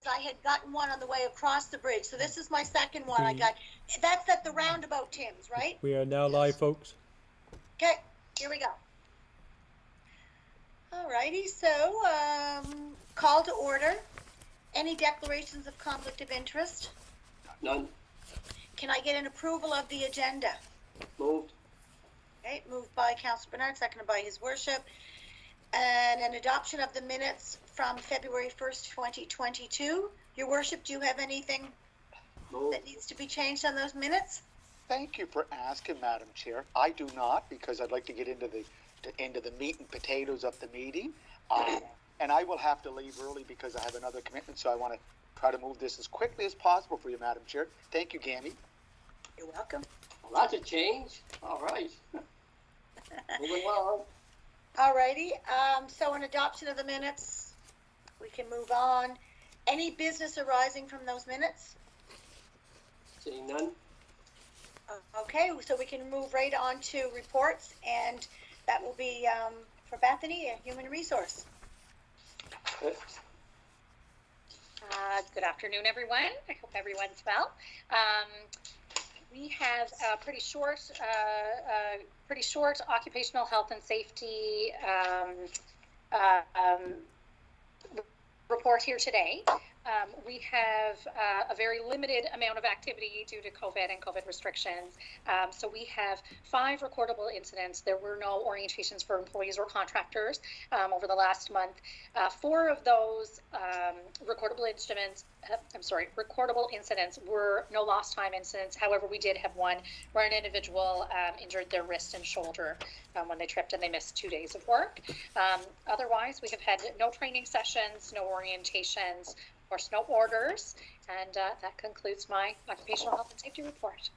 I had gotten one on the way across the bridge. So this is my second one I got. That's at the roundabout, Tim's, right? We are now live, folks. Okay, here we go. All righty, so call to order. Any declarations of conflict of interest? None. Can I get an approval of the agenda? Moved. Okay, moved by Councillor Bernard, seconded by His Worship. And an adoption of the minutes from February 1st, 2022. Your Worship, do you have anything that needs to be changed on those minutes? Thank you for asking, Madam Chair. I do not, because I'd like to get into the meat and potatoes of the meeting. And I will have to leave early because I have another commitment, so I want to try to move this as quickly as possible for you, Madam Chair. Thank you, Gammy. You're welcome. Well, that's a change. All right. Moving on. All righty, so an adoption of the minutes, we can move on. Any business arising from those minutes? Seeing none. Okay, so we can move right on to reports, and that will be for Bethany, a human resource. Good afternoon, everyone. I hope everyone's well. We have a pretty short occupational health and safety report here today. We have a very limited amount of activity due to COVID and COVID restrictions. So we have 5 recordable incidents. There were no orientations for employees or contractors over the last month. 4 of those recordable incidents were no lost time incidents. However, we did have one where an individual injured their wrist and shoulder when they tripped and they missed 2 days of work. Otherwise, we have had no training sessions, no orientations, of course, no orders, and that concludes my occupational health and safety report.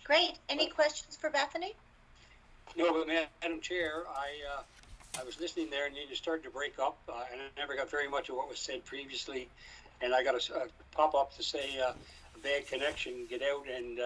Great. Any questions for Bethany? No, but Madam Chair, I was listening there and you started to break up, and I never got very much of what was said previously, and I got a pop-up to say a bad connection, get out and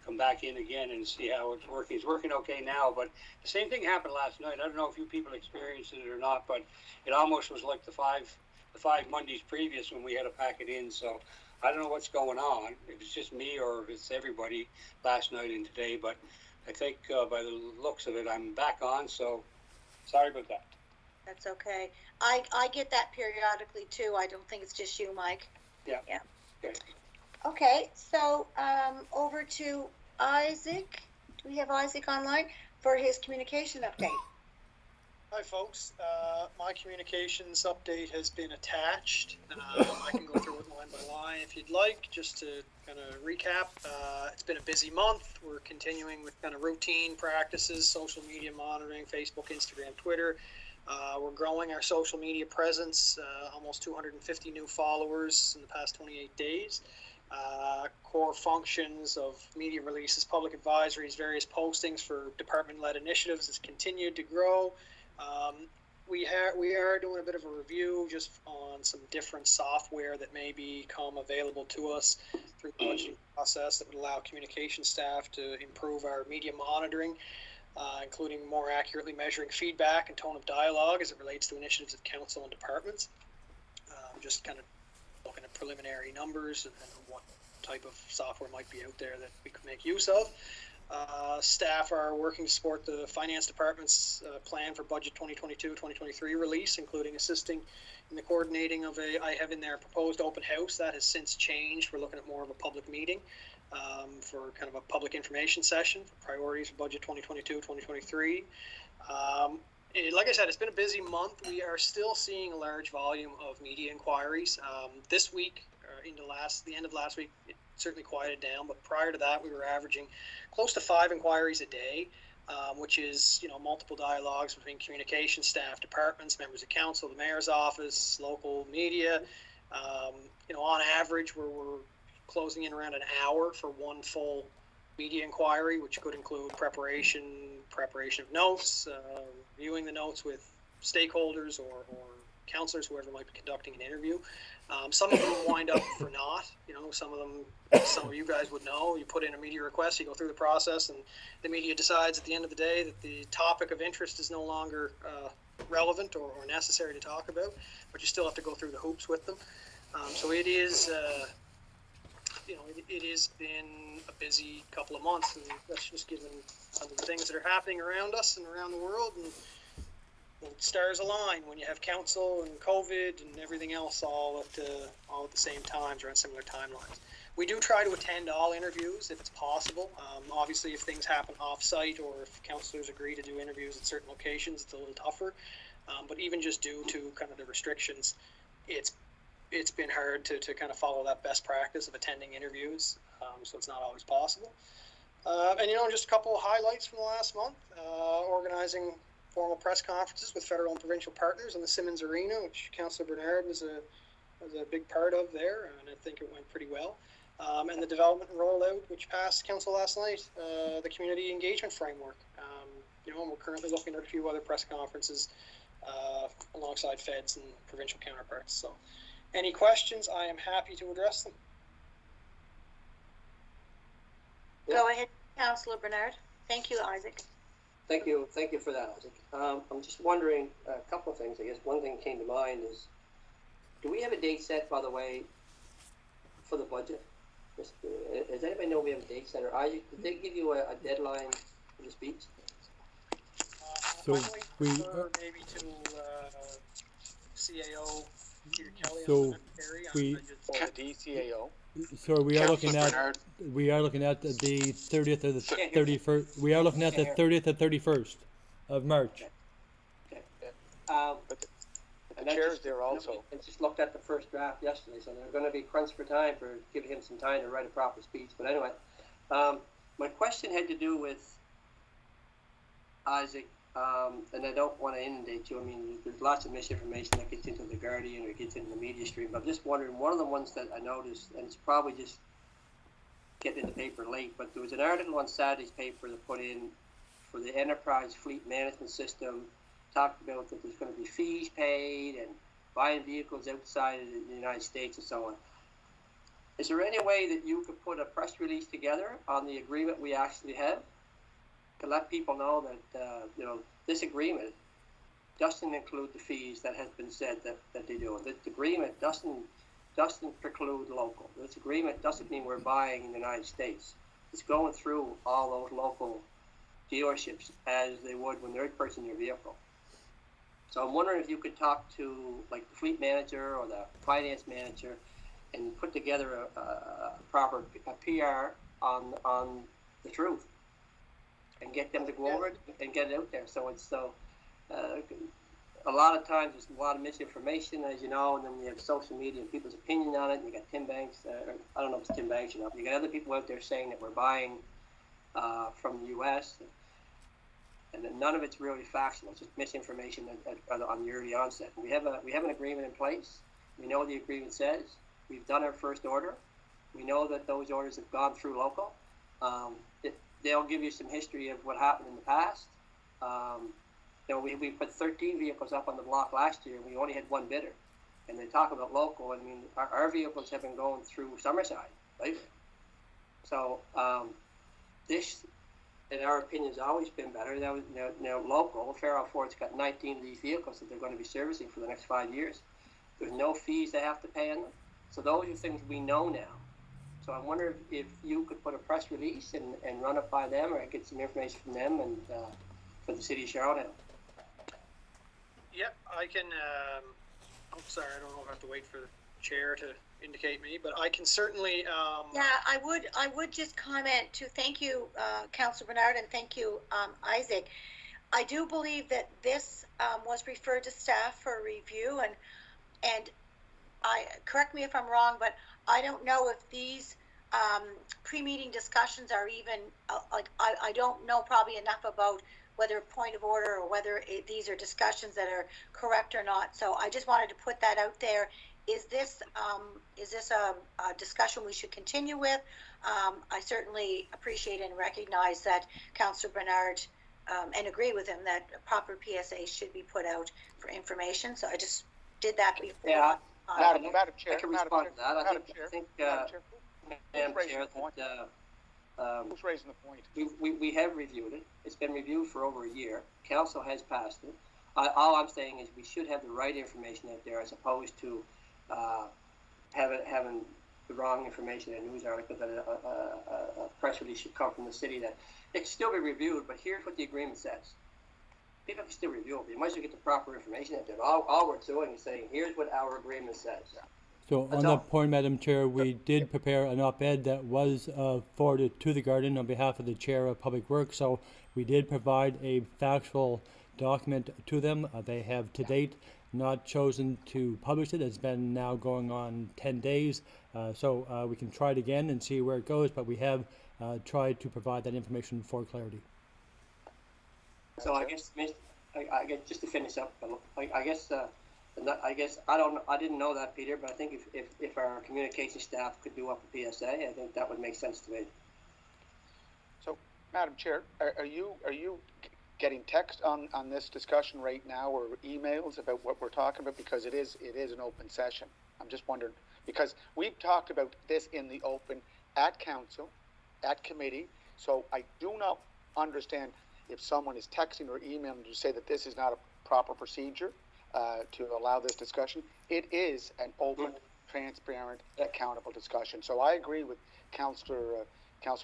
come back in again and see how it's working. It's working okay now, but the same thing happened last night. I don't know if you people experienced it or not, but it almost was like the five Mondays previous when we had to pack it in. So I don't know what's going on. If it's just me or if it's everybody last night and today, but I think by the looks of it, I'm back on. So sorry about that. That's okay. I get that periodically too. I don't think it's just you, Mike. Yeah. Okay. Okay, so over to Isaac. Do we have Isaac online for his communication update? Hi, folks. My communications update has been attached. I can go through it line by line if you'd like, just to kind of recap. It's been a busy month. We're continuing with kind of routine practices, social media monitoring, Facebook, Instagram, Twitter. We're growing our social media presence, almost 250 new followers in the past 28 days. Core functions of media releases, public advisories, various postings for department-led initiatives has continued to grow. We are doing a bit of a review just on some different software that may become available to us through the budgeting process that would allow communication staff to improve our media monitoring, including more accurately measuring feedback and tone of dialogue as it relates to initiatives of council and departments. Just kind of looking at preliminary numbers and what type of software might be out there that we could make use of. Staff are working to support the finance department's plan for budget 2022-2023 release, including assisting in the coordinating of I have in there a proposed open house that has since changed. We're looking at more of a public meeting for kind of a public information session for priorities for budget 2022-2023. Like I said, it's been a busy month. We are still seeing a large volume of media inquiries. This week, into the end of last week, it certainly quieted down, but prior to that, we were averaging close to 5 inquiries a day, which is, multiple dialogues between communication staff, departments, members of council, the mayor's office, local media. On average, we're closing in around an hour for one full media inquiry, which could include preparation of notes, reviewing the notes with stakeholders or counselors, whoever might be conducting an interview. Some of them wind up for naught. Some of you guys would know. You put in a media request, you go through the process, and the media decides at the end of the day that the topic of interest is no longer relevant or necessary to talk about, but you still have to go through the hoops with them. So it is, it has been a busy couple of months, and that's just given some of the things that are happening around us and around the world. And well, stars align when you have council and COVID and everything else all at the same times or on similar timelines. We do try to attend all interviews if it's possible. Obviously, if things happen off-site or if councillors agree to do interviews at certain locations, it's a little tougher. But even just due to kind of the restrictions, it's been hard to kind of follow that best practice of attending interviews. So it's not always possible. And just a couple of highlights from the last month: organizing formal press conferences with federal and provincial partners in the Simmons Arena, which Councillor Bernard was a big part of there, and I think it went pretty well. And the development and rollout, which passed council last night, the community engagement framework. And we're currently looking at a few other press conferences alongside feds and provincial counterparts. So, any questions? I am happy to address them. Go ahead, Councillor Bernard. Thank you, Isaac. Thank you for that, Isaac. I'm just wondering a couple of things. I guess one thing came to mind is, do we have a date set, by the way, for the budget? Does anybody know we have a date set? Or Isaac, did they give you a deadline for the speech? So I might we- refer maybe to CAO Peter Kelly So on Secretary on we- budget. DCAO. So we are looking Councillor at, Bernard. we are looking at the 30th or the Can't hear me. 31st, we are looking at the Can't 30th or 31st of March. Um, The and I chair's just- there also. I just looked at the first draft yesterday, so they're going to be crunched for time for giving him some time to write a proper speech. But anyway, my question had to do with Isaac, and I don't want to inundate you. I mean, there's lots of misinformation that gets into the Guardian or gets into the media stream. But I'm just wondering, one of the ones that I noticed, and it's probably just getting in the paper late, but there was an article on Saturday's paper that put in for the enterprise fleet management system, talked about that there's going to be fees paid and buying vehicles outside of the United States and so on. Is there any way that you could put a press release together on the agreement we actually have to let people know that this agreement doesn't include the fees that has been said that they do? This agreement doesn't preclude local. This agreement doesn't mean we're buying in the United States. It's going through all those local dealerships as they would when they're purchasing your vehicle. So I'm wondering if you could talk to like the fleet manager or the finance manager and put together a proper PR on the truth and get them to go over it and get it out there. So it's a lot of times there's a lot of misinformation, as you know, and then you have social media and people's opinion on it. And you got Tim Banks, I don't know if it's Tim Banks or not, but you got other people out there saying that we're buying from the U.S. And then none of it's really factual. It's just misinformation on the early onset. And we have an agreement in place. We know what the agreement says. We've done our first order. We know that those orders have gone through local. They'll give you some history of what happened in the past. We put 13 vehicles up on the block last year, and we only had one bidder. And they talk about local. I mean, our vehicles have been going through Summerside, right? So this, in our opinion, has always been better. That was local. Farrell Ford's got 19 of these vehicles that they're going to be servicing for the next 5 years. There's no fees they have to pay on them. So those are things we know now. So I wonder if you could put a press release and run it by them, or get some information from them and for the city of Charlottetown. Yep, I can. I'm sorry, I don't know if I have to wait for the chair to indicate me, but I can certainly. Yeah, I would just comment to thank you, Councillor Bernard, and thank you, Isaac. I do believe that this was referred to staff for review, and I correct me if I'm wrong, but I don't know if these pre-meeting discussions are even I don't know probably enough about whether point of order or whether these are discussions that are correct or not. So I just wanted to put that out there. Is this a discussion we should continue with? I certainly appreciate and recognize that Councillor Bernard and agree with him that a proper PSA should be put out for information. So I just did that before. Yeah. Madam Chair, I can Madam respond Chair, to that. I Madam think, Chair, I think Madam Chair, Madam raising Chair, the point? that Who's raising the point? we have reviewed it. It's been reviewed for over a year. Council has passed it. All I'm saying is we should have the right information out there as opposed to having the wrong information in a news article that a press release should come from the city that it can still be reviewed, but here's what the agreement says. People can still review it. You might as well get the proper information out there. All we're doing is saying, here's what our agreement says. So That's on all. that point, Madam Chair, we did prepare an op-ed that was forwarded to the Guardian on behalf of the Chair of Public Works. So we did provide a factual document to them. They have to date not chosen to publish it. It's been now going on 10 days. So we can try it again and see where it goes, but we have tried to provide that information for clarity. So I guess, I guess just to finish up, I guess I didn't know that, Peter, but I think if our communication staff could do up a PSA, I think that would make sense to me. So, Madam Chair, are you getting text on this discussion right now or emails about what we're talking about? Because it is an open session. I'm just wondering, because we've talked about this in the open at council, at committee, so I do not understand if someone is texting or emailing to say that this is not a proper procedure to allow this discussion. It is an open, transparent, accountable discussion. So I agree with Councillor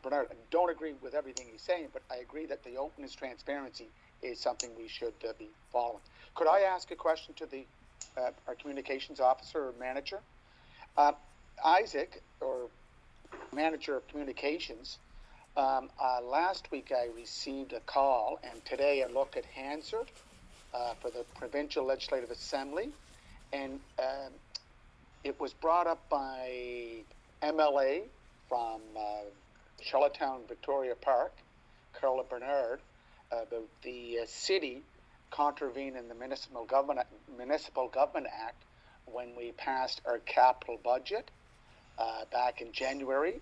Bernard. I don't agree with everything he's saying, but I agree that the openness, transparency is something we should be following. Could I ask a question to the our communications officer or manager? Isaac, or manager of communications, last week I received a call, and today I looked at Hansard for the Provincial Legislative Assembly, and it was brought up by MLA from Charlottetown Victoria Park, Carla Bernard, about the city contravening the Municipal Government Act when we passed our capital budget back in January.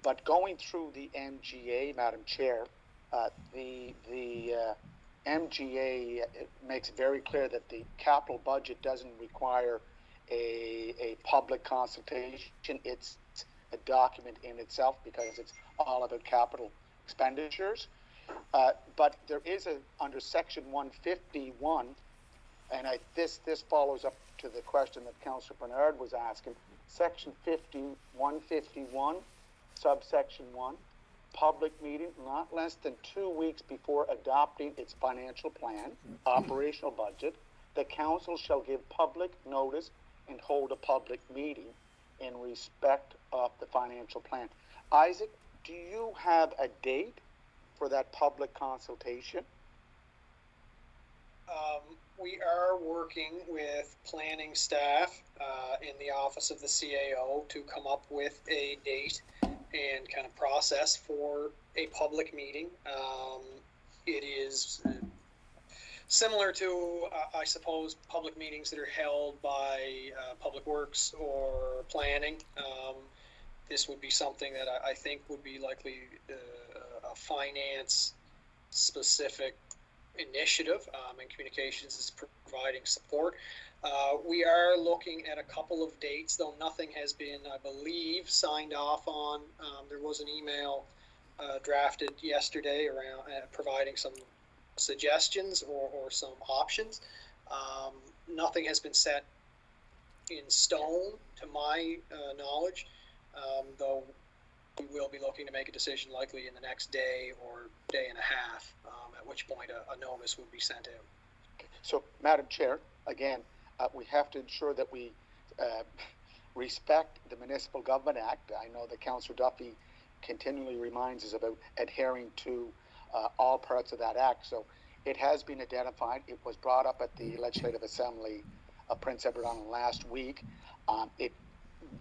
But going through the MGA, Madam Chair, the MGA makes it very clear that the capital budget doesn't require a public consultation. It's a document in itself because it's all about capital expenditures. But there is under Section 151, and this follows up to the question that Councillor Bernard was asking. Section 151, subsection 1, public meeting not less than 2 weeks before adopting its financial plan, operational budget, the council shall give public notice and hold a public meeting in respect of the financial plan. Isaac, do you have a date for that public consultation? We are working with planning staff in the office of the CAO to come up with a date and kind of process for a public meeting. It is similar to, I suppose, public meetings that are held by Public Works or planning. This would be something that I think would be likely a finance-specific initiative, and communications is providing support. We are looking at a couple of dates, though nothing has been, I believe, signed off on. There was an email drafted yesterday around providing some suggestions or some options. Nothing has been set in stone to my knowledge, though we will be looking to make a decision likely in the next day or day and a half, at which point a notice would be sent out. So, Madam Chair, again, we have to ensure that we respect the Municipal Government Act. I know that Councillor Duffy continually reminds us about adhering to all parts of that act. So it has been identified. It was brought up at the Legislative Assembly of Prince Edward Island last week.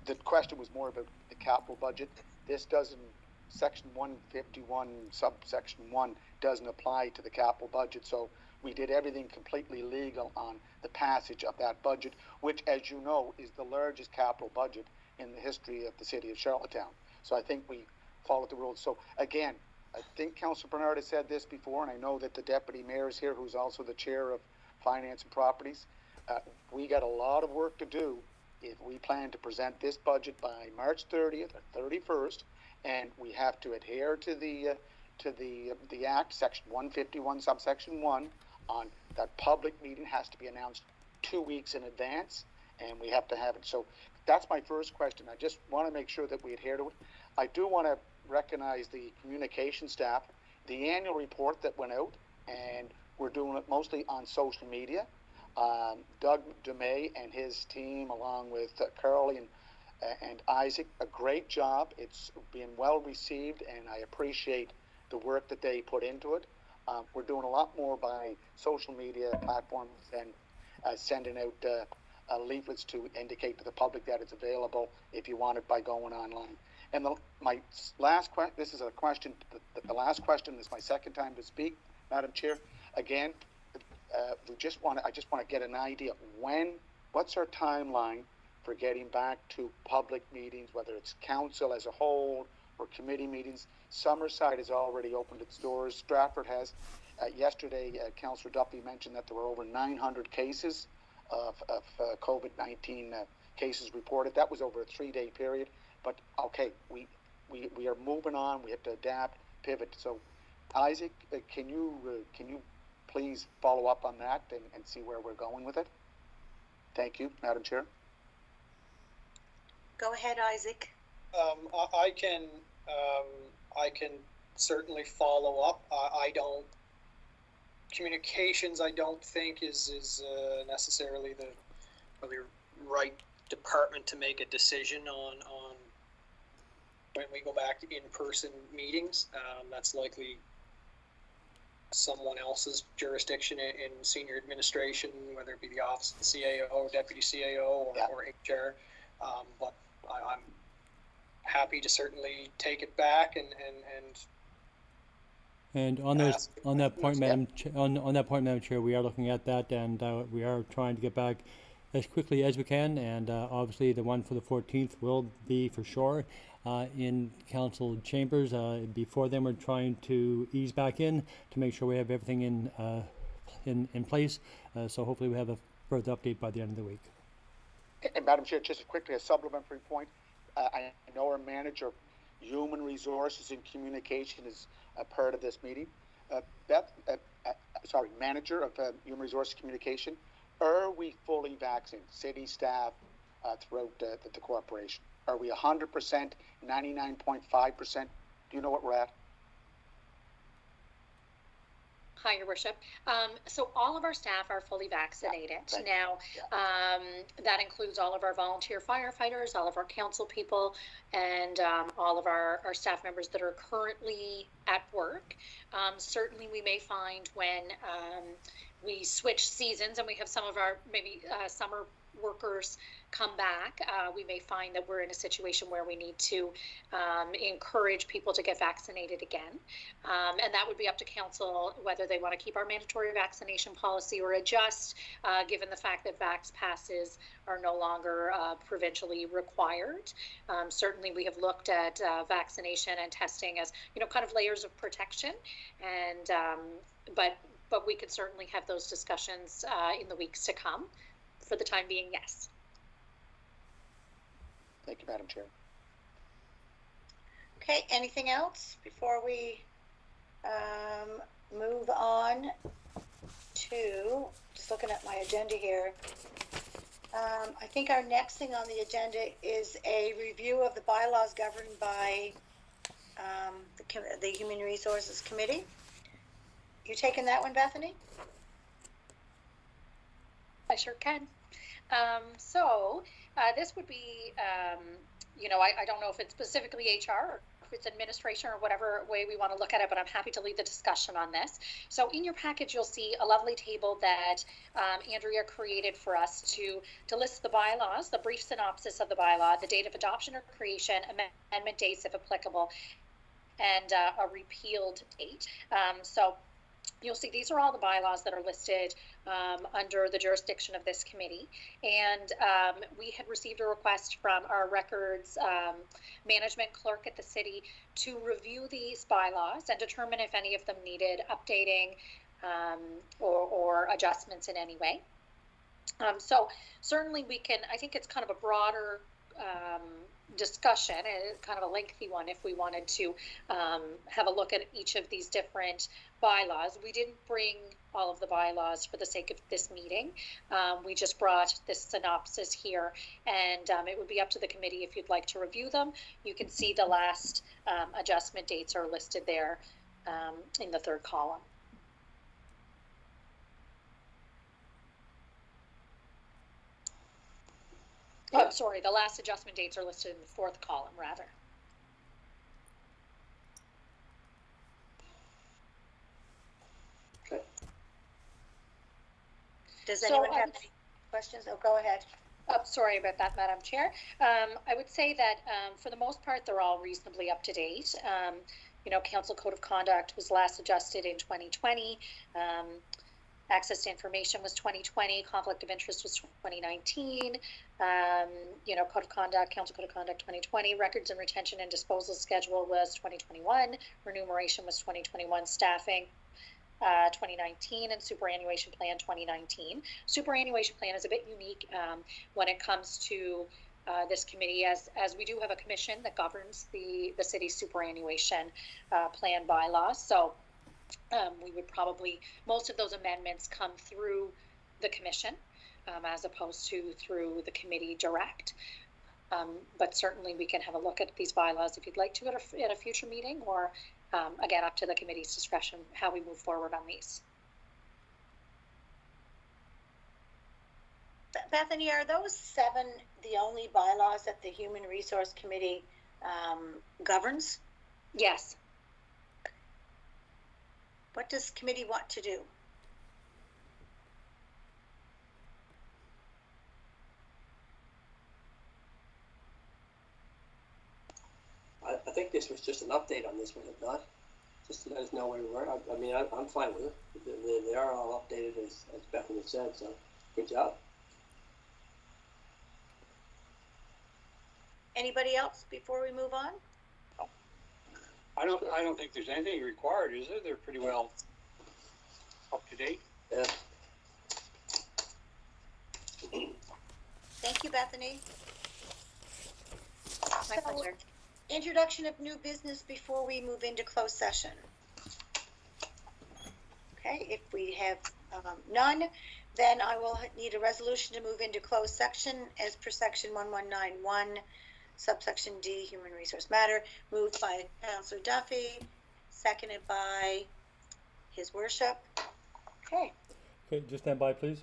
The question was more about the capital budget. This doesn't, Section 151, subsection 1, doesn't apply to the capital budget. So we did everything completely legal on the passage of that budget, which, as you know, is the largest capital budget in the history of the city of Charlottetown. So I think we followed the rules. So again, I think Councillor Bernard has said this before, and I know that the Deputy Mayor is here, who's also the Chair of Finance and Properties. We got a lot of work to do if we plan to present this budget by March 30th or 31st, and we have to adhere to the Act, Section 151, subsection 1, on that public meeting has to be announced 2 weeks in advance, and we have to have it. So that's my first question. I just want to make sure that we adhere to it. I do want to recognize the communication staff, the annual report that went out, and we're doing it mostly on social media. Doug DeMay and his team, along with Carly and Isaac, a great job. It's been well received, and I appreciate the work that they put into it. We're doing a lot more by social media platforms and sending out leaflets to indicate to the public that it's available if you want it by going online. And my last question, this is a question, the last question is my second time to speak, Madam Chair. Again, I just want to get an idea what's our timeline for getting back to public meetings, whether it's council as a whole or committee meetings. Summerside has already opened its doors. Stratford has. Yesterday, Councillor Duffy mentioned that there were over 900 cases of COVID-19 cases reported. That was over a 3-day period. But okay, we are moving on. We have to adapt, pivot. So, Isaac, can you please follow up on that and see where we're going with it? Thank you, Madam Chair. Go ahead, Isaac. I can certainly follow up. Communications I don't think is necessarily the right department to make a decision on when we go back to in-person meetings. That's likely someone else's jurisdiction in senior administration, whether it be the office of the CAO, deputy CAO, or HR. But I'm happy to certainly take it back And on that point, Madam Chair, we are looking at that, and we are trying to get back as quickly as we can. And obviously, the one for the 14th will be for sure in council chambers. Before then, we're trying to ease back in to make sure we have everything in place. So hopefully, we have a further update by the end of the week. And Madam Chair, just quickly, a supplementary point. I know our manager of human resources and communication is a part of this meeting. Manager of human resources communication. Are we fully vaccinated, city staff throughout the corporation? Are we 100%, 99.5%? Do you know what we're at? Hi, Your Worship. So all of our staff are fully vaccinated. Now, that includes all of our volunteer firefighters, all of our council people, and all of our staff members that are currently at work. Certainly, we may find when we switch seasons and we have some of our maybe summer workers come back, we may find that we're in a situation where we need to encourage people to get vaccinated again. And that would be up to council whether they want to keep our mandatory vaccination policy or adjust, given the fact that vax passes are no longer provincially required. Certainly we have looked at vaccination and testing as, kind of layers of protection. And but we could certainly have those discussions in the weeks to come. For the time being, yes. Thank you, Madam Chair. Okay, anything else before we move on to, just looking at my agenda here. I think our next thing on the agenda is a review of the bylaws governed by the Human Resources Committee. You taking that one, Bethany? I sure can. So this would be, I don't know if it's specifically HR or if it's administration or whatever way we want to look at it, but I'm happy to lead the discussion on this. So in your package, you'll see a lovely table that Andrea created for us to list the bylaws, the brief synopsis of the bylaw, the date of adoption or creation, amendment dates if applicable, and a repealed date. So you'll see these are all the bylaws that are listed under the jurisdiction of this committee. And we had received a request from our records management clerk at the city to review these bylaws and determine if any of them needed updating or adjustments in any way. So certainly we can, I think it's kind of a broader discussion, and kind of a lengthy one if we wanted to have a look at each of these different bylaws. We didn't bring all of the bylaws for the sake of this meeting. We just brought this synopsis here, and it would be up to the committee if you'd like to review them. You can see the last adjustment dates are listed there in the third column. Oh, sorry, the last adjustment dates are listed in the fourth column, rather. Okay. Does So anyone I have would- any questions? Oh, go ahead. Oh, sorry about that, Madam Chair. I would say that for the most part, they're all reasonably up to date. You know, Council Code of Conduct was last adjusted in 2020. Access to information was 2020. Conflict of interest was 2019. You know, Code of Conduct, Council Code of Conduct 2020. Records and retention and disposal schedule was 2021. Remuneration was 2021. Staffing 2019, and superannuation plan 2019. Superannuation plan is a bit unique when it comes to this committee, as we do have a commission that governs the city's superannuation plan bylaws. So we would probably, most of those amendments come through the commission as opposed to through the committee direct. But certainly we can have a look at these bylaws if you'd like to at a future meeting, or again, up to the committee's discretion, how we move forward on these. Bethany, are those 7 the only bylaws that the Human Resource Committee governs? Yes. What does committee want to do? I think this was just an update on this one, if not, just to let us know where we were. I mean, I'm fine with it. They are all updated as Bethany said, so good job. Anybody else before we move on? I don't think there's anything required, is there? They're pretty well up to date. Yeah. Thank you, Bethany. My So, pleasure. introduction of new business before we move into closed session. Okay, if we have none, then I will need a resolution to move into closed section as per section 1191, subsection D, human resource matter, moved by Councillor Duffy, seconded by His Worship. Okay, Okay, just stand by, please.